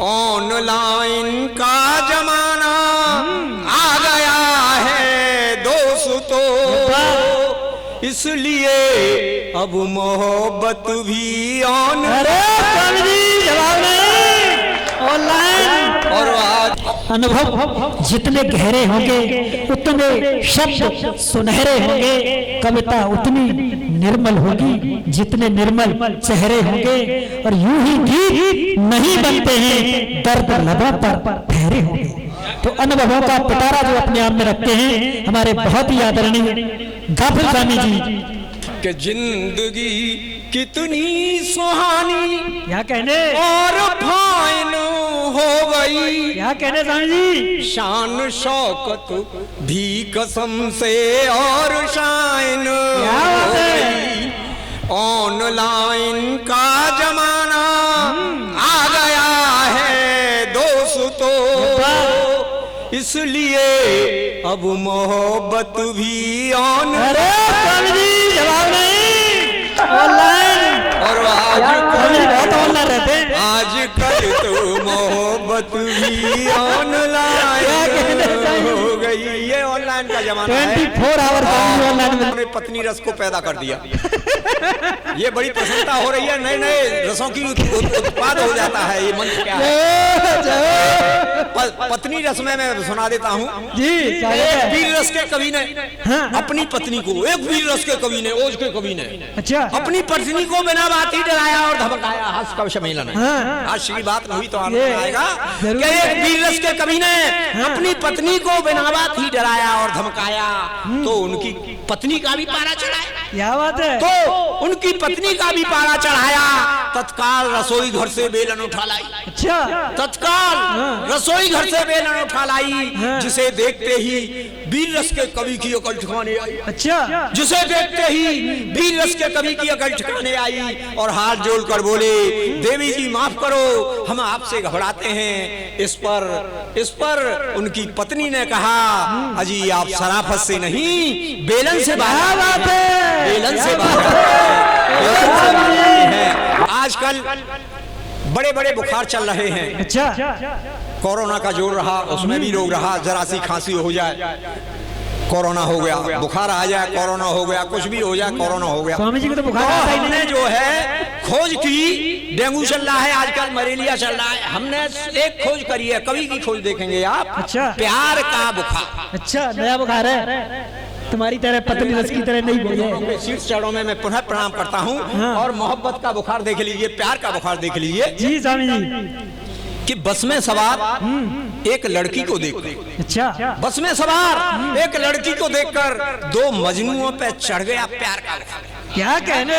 Online का जमाना आ गया है दोस्तों, इसलिए अब मोहब्बत भी ऑनलाइन। और आज अनुभव जितने गहरे होंगे उतने शब्द सुनहरे होंगे, कविता उतनी निर्मल होगी जितने निर्मल चेहरे होंगे, और यूं ही गीत नहीं बनते हैं दर्द लबों पर ठहरे होंगे। तो अनुभवों का पिटारा जो अपने आप में रखते हैं हमारे बहुत ही आदरणीय गाफिल स्वामी जी कि जिंदगी कितनी सुहानी क्या कहने और फाइन हो गई, क्या कहने स्वामी जी, शान शौकत भी कसम से और शाइन हो गई। ऑनलाइन का जमाना आ गया है दोस्तों, इसलिए अब मोहब्बत भी ऑनलाइन। और आजकल तो मोहब्बत भी ऑनलाइन हो गई। ये ऑनलाइन का जमाना है। 24 आवर ऑनलाइन में पत्नी रस को पैदा कर दिया। ये बड़ी प्रसन्नता हो रही है, नए नए रसों की उत्पाद हो जाता है। ये मंत्र क्या है? पत्नी रस में मैं सुना देता हूँ जी। एक वीर रस के कवि ने अपनी पत्नी को, एक वीर रस के कवि ने, ओज के कवि ने अच्छा अपनी पत्नी को बिना बात ही डराया और धमकाया। हंस का सम्मेलन है आज, श्री बात नहीं तो आएगा कि एक वीर रस के कवि ने अपनी पत्नी को बिना बात ही डराया और धमकाया, तो उनकी पत्नी का भी पारा चढ़ाया। क्या बात है? तो उनकी पत्नी का भी पारा चढ़ाया। तत्काल रसोई घर से बेलन उठा लाई। अच्छा, तत्काल रसोई घर से बेलन उठा लाई, जिसे देखते ही वीर रस के कवि की अकल ठिकाने आई। अच्छा, जिसे देखते ही वीर रस के कवि की अकल ठिकाने आई और हाथ जोड़कर बोले, देवी जी माफ करो, हम आपसे घबराते हैं। इस पर उनकी पत्नी ने कहा, अजी आप शराफत से नहीं बेलन से बात है, बेलन से बात है। आजकल बड़े बड़े बुखार चल रहे हैं। अच्छा, कोरोना का जोर रहा, उसमें भी लोग रहा, जरा सी खांसी हो जाए कोरोना हो गया, बुखार आ जाए कोरोना हो गया, कुछ भी हो जाए कोरोना हो गया। स्वामी जी को तो बुखार आता ही नहीं। हमने जो है खोज की, डेंगू चल रहा है आजकल, मलेरिया चल रहा है, हमने एक खोज करी है, कवि की खोज देखेंगे आप। अच्छा, प्यार का बुखार। अच्छा, नया बुखार है, तुम्हारी तरह पतली रस की तरह नहीं बोले। शीर्ष चरणों में मैं पुनः प्रणाम करता हूँ। और मोहब्बत का बुखार देख लीजिए, प्यार का बुखार देख लीजिए जी स्वामी जी। कि बस में सवार एक लड़की को देख, अच्छा, बस में सवार एक लड़की को देखकर दो मजनुओं पे चढ़ गया प्यार का बुखार। क्या कहने?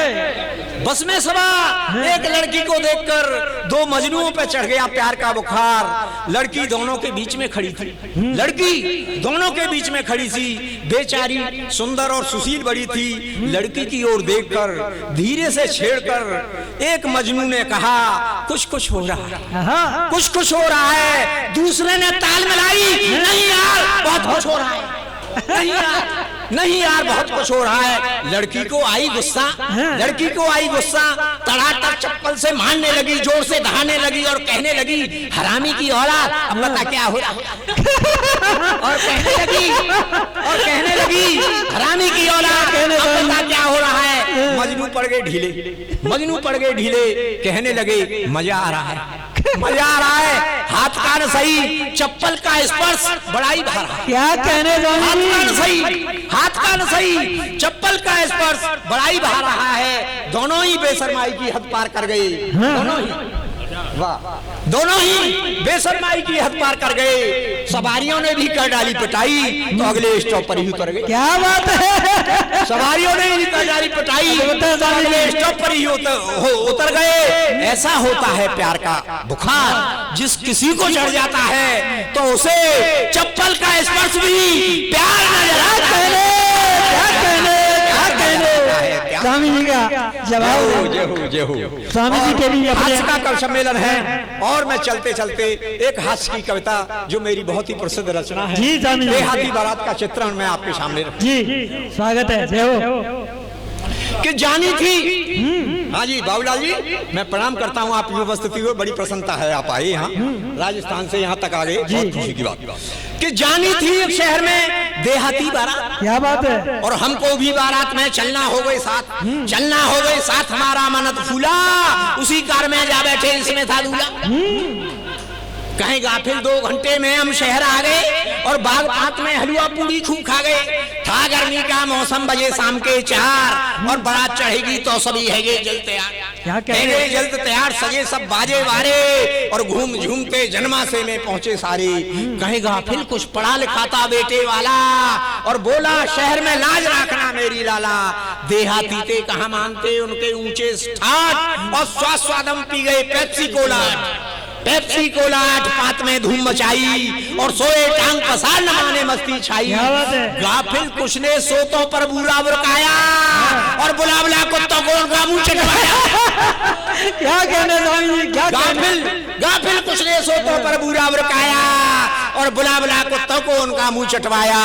बस में सवार एक लड़की को देखकर दो मजनुओं पे चढ़ गया प्यार का बुखार। लड़की दोनों के बीच में खड़ी थी, लड़की दोनों के बीच में खड़ी थी, बेचारी सुंदर और सुशील बड़ी थी। लड़की की ओर देखकर धीरे से छेड़कर एक मजनू ने कहा, कुछ कुछ हो रहा है, कुछ कुछ हो रहा है। दूसरे ने ताल मिलाई, नहीं यार बहुत कुछ हो रहा है, नहीं यार बहुत कुछ हो रहा है। लड़की को आई गुस्सा, लड़की को आई गुस्सा, तड़ातड़ चप्पल से मारने लगी, जोर से दहाने लगी और कहने लगी, हरामी की औलाद, अब बता क्या हो रहा है। और कहने लगी हरामी की औलाद, अब बता क्या हो रहा है। मजनू पड़ गए ढीले, मजनू पड़ गए ढीले, कहने लगे मजा आ रहा है, मजा आ रहा है। हाथ का न सही, चप्पल का स्पर्श बड़ा ही भारा। क्या कहने? हाथ का न सही, हाथ का न सही, चप्पल का स्पर्श बड़ा ही भा रहा है। दोनों ही बेशर्माई की हद पार कर गए, दोनों ही, वाह, दोनों ही बेशर्माई की हद पार कर गए। सवारियों ने भी कर डाली पिटाई, तो अगले स्टॉप पर ही उतर गए। क्या बात है? सवारियों ने भी कर डाली पिटाई, तो अगले स्टॉप पर ही उतर गए। ऐसा होता है प्यार का बुखार, जिस किसी को चढ़ जाता है तो उसे चप्पल का स्पर्श भी प्यार नजर आता है। स्वामी जी का जवाब, स्वामी जी के लिए हास्य का कवि सम्मेलन है। और मैं चलते चलते एक हास्य की कविता जो मेरी बहुत ही प्रसिद्ध रचना है, जी स्वामी जी, बेहादी बारात का चित्रण मैं आपके सामने रखूं। जी स्वागत है। कि जानी थी। हाँ जी बाबूलाल जी, मैं प्रणाम करता हूँ आपकी उपस्थिति को, बड़ी प्रसन्नता है आप आए यहाँ राजस्थान से यहाँ तक आ गए, बहुत खुशी की बात। कि जानी थी एक शहर में देहाती बारात, क्या बात है, और हमको भी बारात में चलना हो गए साथ, चलना हो गए साथ, हमारा मनत फूला, उसी कार में जा बैठे इसमें था दूल्हा। कहीं गाफिल 2 घंटे में हम शहर आ गए और बाग बात में हलवा पूरी खूब खा गए। था गर्मी का मौसम, बजे शाम के 4 और बारात चढ़ेगी तो सभी हैगे जल तैयार, हैगे जल्द तैयार, सजे सब बाजे वारे और घूम झूमते जन्माशय में पहुंचे सारे। कहीं गाफिल कुछ पढ़ा लिखा था बेटे वाला और बोला शहर में लाज रखना मेरी लाला। देहाती थे कहाँ मानते उनके ऊंचे ठाट और स्वादम पी गए पेप्सी कोला पात में धूम मचाई और सोए टांग पसार न माने मस्ती छाई। गाफिल कुछ ने सोतों पर बुरा बुरकाया और बुला कुत्तों को उनका मुंह चटवाया। क्या कहने स्वामी जी, क्या गाफिल कुछ ने सोतों पर बुरा बुरकाया और बुला कुत्तों को उनका मुंह चटवाया।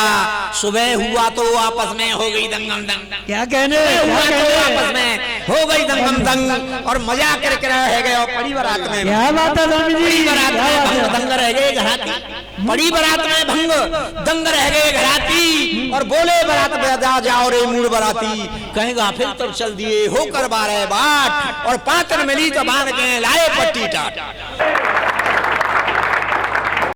सुबह हुआ तो आपस में हो गई दंगम दंग, क्या कहने आपस में हो गई दंगम दंग और मजा करके रह गए। और पड़ी बारात में क्या बात है बड़ी बारात में भंग दंग रह गए घराती, बड़ी बारात में भंग दंग रह गए घराती और बोले बारात बजा जाओ रे मूड बराती। कहेगा फिर तब चल दिए होकर 12 बाट और पात्र मिली तो बांध के लाए पट्टी टाट।